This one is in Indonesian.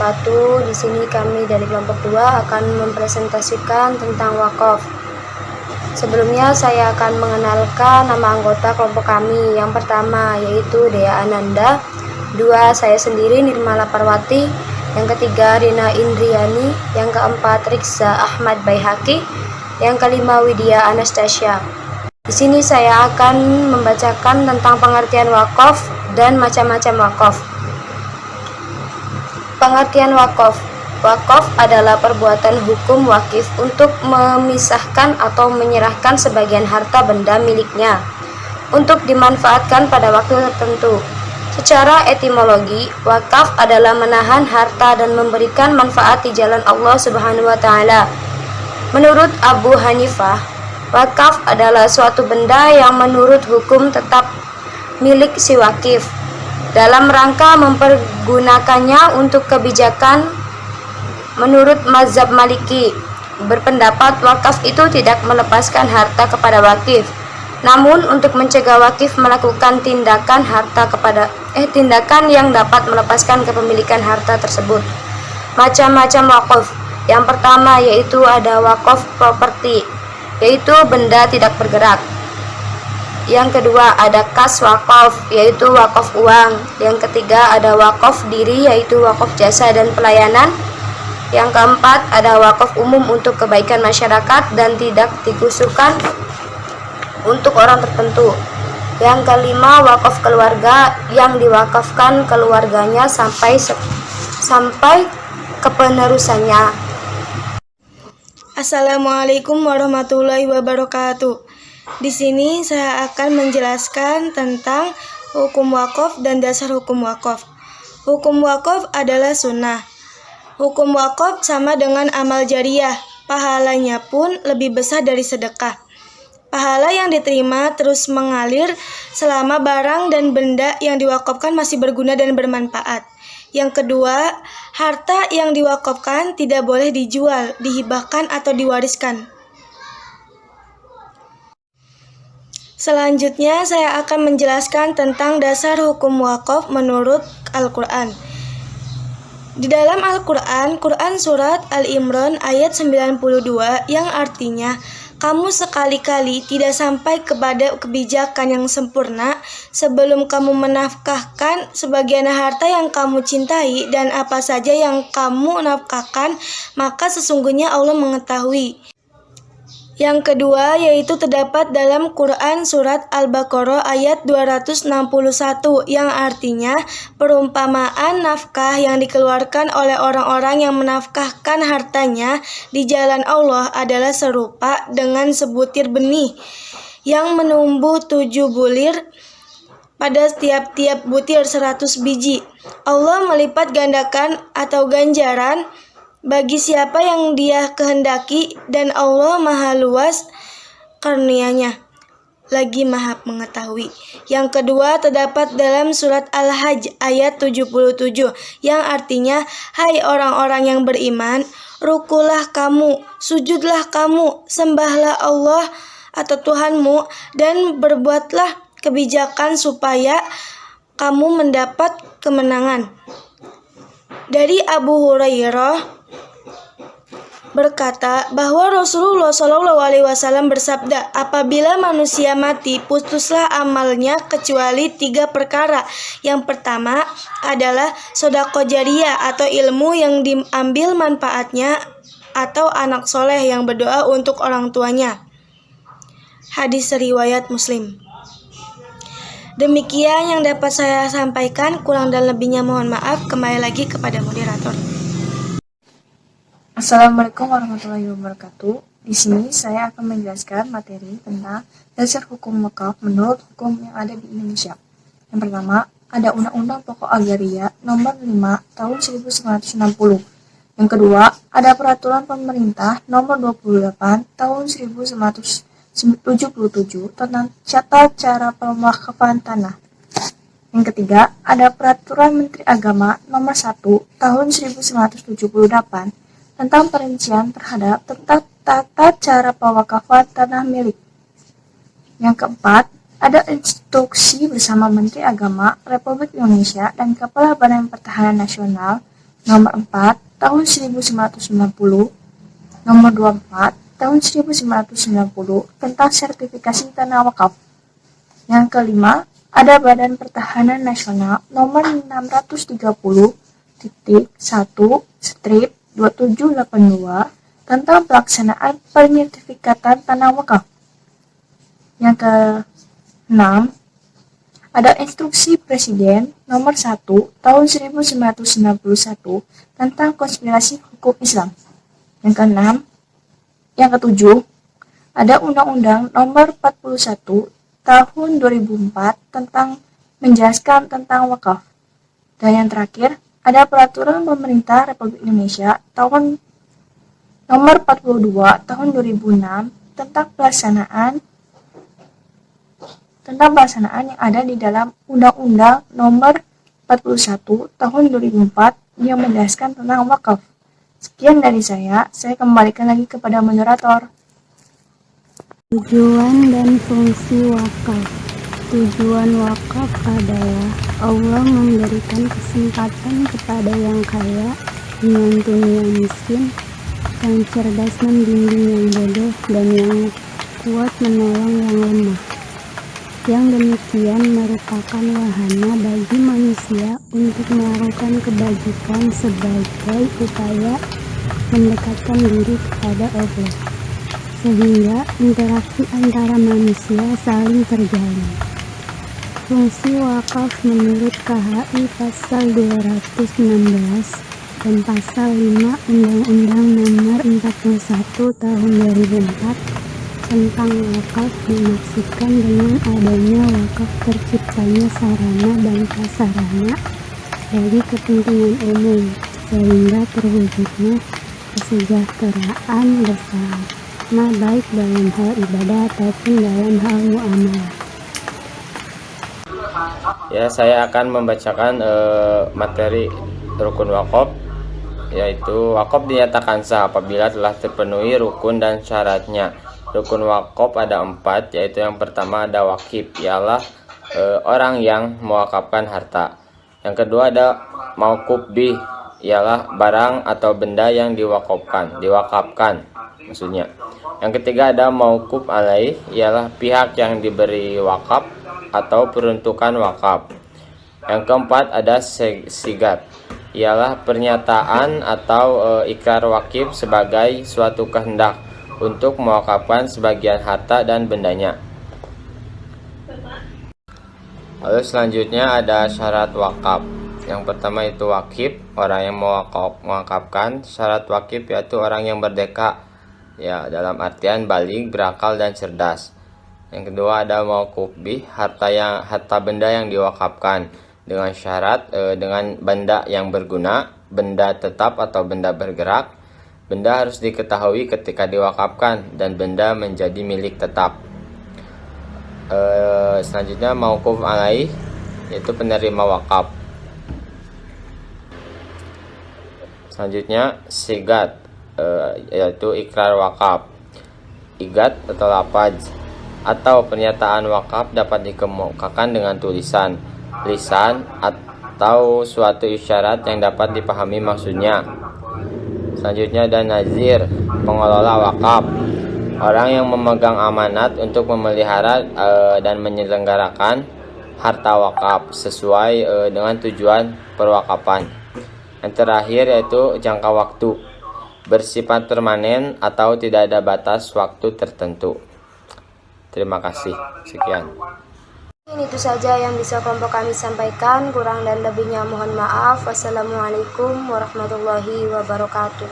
wabarakatuh. Di sini kami dari kelompok 2 akan mempresentasikan tentang wakaf. Sebelumnya saya akan mengenalkan nama anggota kelompok kami. Yang pertama yaitu Dea Ananda, 2 saya sendiri Nirmala Parwati, yang ketiga Rina Indriani, yang keempat Rikza Ahmad Baihaqi, yang kelima Widya Anastasia. Di sini saya akan membacakan tentang pengertian wakaf dan macam-macam wakaf. Pengertian wakaf. Wakaf adalah perbuatan hukum wakif untuk memisahkan atau menyerahkan sebagian harta benda miliknya untuk dimanfaatkan pada waktu tertentu. Secara etimologi, wakaf adalah menahan harta dan memberikan manfaat di jalan Allah Subhanahu wa taala. Menurut Abu Hanifah, wakaf adalah suatu benda yang menurut hukum tetap milik si wakif dalam rangka mempergunakannya untuk kebijakan. Menurut mazhab Maliki, berpendapat wakaf itu tidak melepaskan harta kepada wakif, namun untuk mencegah wakif melakukan tindakan yang dapat melepaskan kepemilikan harta tersebut. Macam-macam wakaf. Yang pertama yaitu ada wakaf properti, yaitu benda tidak bergerak. Yang kedua ada kas wakaf, yaitu wakaf uang. Yang ketiga ada wakaf diri, yaitu wakaf jasa dan pelayanan. Yang keempat ada wakaf umum untuk kebaikan masyarakat dan tidak dikhususkan untuk orang tertentu. Yang kelima wakaf keluarga, yang diwakafkan keluarganya sampai ke penerusannya. Assalamualaikum warahmatullahi wabarakatuh. Di sini saya akan menjelaskan tentang hukum wakaf dan dasar hukum wakaf. Hukum wakaf adalah sunnah. Hukum wakaf sama dengan amal jariyah, pahalanya pun lebih besar dari sedekah. Pahala yang diterima terus mengalir selama barang dan benda yang diwakafkan masih berguna dan bermanfaat. Yang kedua, harta yang diwakafkan tidak boleh dijual, dihibahkan atau diwariskan. Selanjutnya saya akan menjelaskan tentang dasar hukum wakaf menurut Al-Quran. Di dalam Al-Quran, Quran Surat Al-Imran ayat 92 yang artinya, kamu sekali-kali tidak sampai kepada kebijakan yang sempurna sebelum kamu menafkahkan sebagian harta yang kamu cintai dan apa saja yang kamu nafkahkan, maka sesungguhnya Allah mengetahui. Yang kedua yaitu terdapat dalam Quran Surat Al-Baqarah ayat 261 yang artinya perumpamaan nafkah yang dikeluarkan oleh orang-orang yang menafkahkan hartanya di jalan Allah adalah serupa dengan sebutir benih yang menumbuh 7 bulir pada tiap-tiap butir 100 biji. Allah melipat gandakan atau ganjaran bagi siapa yang Dia kehendaki dan Allah Maha luas karunia-Nya, lagi Maha mengetahui. Yang kedua terdapat dalam surat Al-Hajj ayat 77 yang artinya, hai orang-orang yang beriman, rukulah kamu, sujudlah kamu, sembahlah Allah atau Tuhanmu dan berbuatlah kebijakan supaya kamu mendapat kemenangan. Dari Abu Hurairah berkata bahwa Rasulullah SAW bersabda, apabila manusia mati, putuslah amalnya kecuali 3 perkara. Yang pertama adalah sedekah jariyah atau ilmu yang diambil manfaatnya, atau anak soleh yang berdoa untuk orang tuanya. Hadis riwayat Muslim. Demikian yang dapat saya sampaikan, kurang dan lebihnya mohon maaf. Kembali lagi kepada moderator. Assalamualaikum warahmatullahi wabarakatuh. Di sini saya akan menjelaskan materi tentang dasar hukum wakaf menurut hukum yang ada di Indonesia. Yang pertama, ada Undang-Undang Pokok Agraria Nomor 5 Tahun 1960. Yang kedua, ada Peraturan Pemerintah Nomor 28 Tahun 1977 tentang tata cara pewakafan tanah. Yang ketiga, ada Peraturan Menteri Agama Nomor 1 Tahun 1978 tentang perincian terhadap tata cara pewakafan tanah milik. Yang keempat, ada instruksi bersama Menteri Agama Republik Indonesia dan Kepala Badan Pertahanan Nasional Nomor 4 tahun 1990, Nomor 24 tahun 1990 tentang sertifikasi tanah wakaf. Yang kelima, ada Badan Pertahanan Nasional nomor 630.1/2782 tentang pelaksanaan penyertifikatan tanah wakaf. Yang keenam, ada Instruksi Presiden nomor 1 tahun 1991 tentang konspirasi hukum Islam. Yang ketujuh, ada Undang-Undang nomor 41 tahun 2004 tentang menjelaskan tentang wakaf. Dan yang terakhir, ada Peraturan Pemerintah Republik Indonesia nomor 42 tahun 2006 tentang pelaksanaan yang ada di dalam Undang-Undang nomor 41 tahun 2004 yang menjelaskan tentang wakaf. Sekian dari saya kembalikan lagi kepada moderator. Tujuan dan fungsi wakaf. Tujuan wakaf adalah Allah memberikan kesempatan kepada yang kaya menyantuni yang miskin, yang cerdas membimbing yang bodoh, dan yang kuat menolong yang lemah. Yang demikian merupakan wahana bagi manusia untuk melakukan kebajikan sebagai upaya mendekatkan diri kepada Allah, sehingga interaksi antara manusia saling terjalin. Fungsi wakaf menurut KHI pasal 216 dan pasal 5 Undang-Undang nomor 41 tahun 2004 tentang wakaf dimaksudkan dengan adanya wakaf terciptanya sarana dan prasarana bagi kepentingan umum, sehingga terwujudnya kesejahteraan bersama baik dalam hal ibadah ataupun dalam hal muamalah. Ya, saya akan membacakan materi rukun wakaf, yaitu wakaf dinyatakan sah apabila telah terpenuhi rukun dan syaratnya. Rukun wakaf ada 4, yaitu yang pertama ada wakif, ialah orang yang mewakafkan harta. Yang kedua ada mauquf bih, ialah barang atau benda yang diwakafkan maksudnya. Yang ketiga ada mauquf alaih, ialah pihak yang diberi wakaf atau peruntukan wakaf. Yang keempat ada sigat, ialah pernyataan atau ikrar wakif sebagai suatu kehendak untuk mewakafkan sebagian harta dan bendanya. Lalu selanjutnya ada syarat wakaf. Yang pertama itu wakif, orang yang mewakafkan. Syarat wakif yaitu orang yang merdeka, ya, dalam artian baligh, berakal dan cerdas. Yang kedua ada mauquf bih, harta benda yang diwakafkan dengan syarat dengan benda yang berguna, benda tetap atau benda bergerak. Benda harus diketahui ketika diwakafkan dan benda menjadi milik tetap. Selanjutnya mauquf alaih, yaitu penerima wakaf. Selanjutnya sigat, yaitu ikrar wakaf. Igat atau lafaz atau pernyataan wakaf dapat dikemukakan dengan tulisan, lisan, atau suatu isyarat yang dapat dipahami maksudnya. Selanjutnya ada nazir, pengelola wakaf, orang yang memegang amanat untuk memelihara dan menyelenggarakan harta wakaf sesuai dengan tujuan perwakafan. Yang terakhir yaitu jangka waktu, bersifat permanen atau tidak ada batas waktu tertentu. Terima kasih. Sekian. Itu saja yang bisa kelompok kami sampaikan. Kurang dan lebihnya mohon maaf. Wassalamualaikum warahmatullahi wabarakatuh.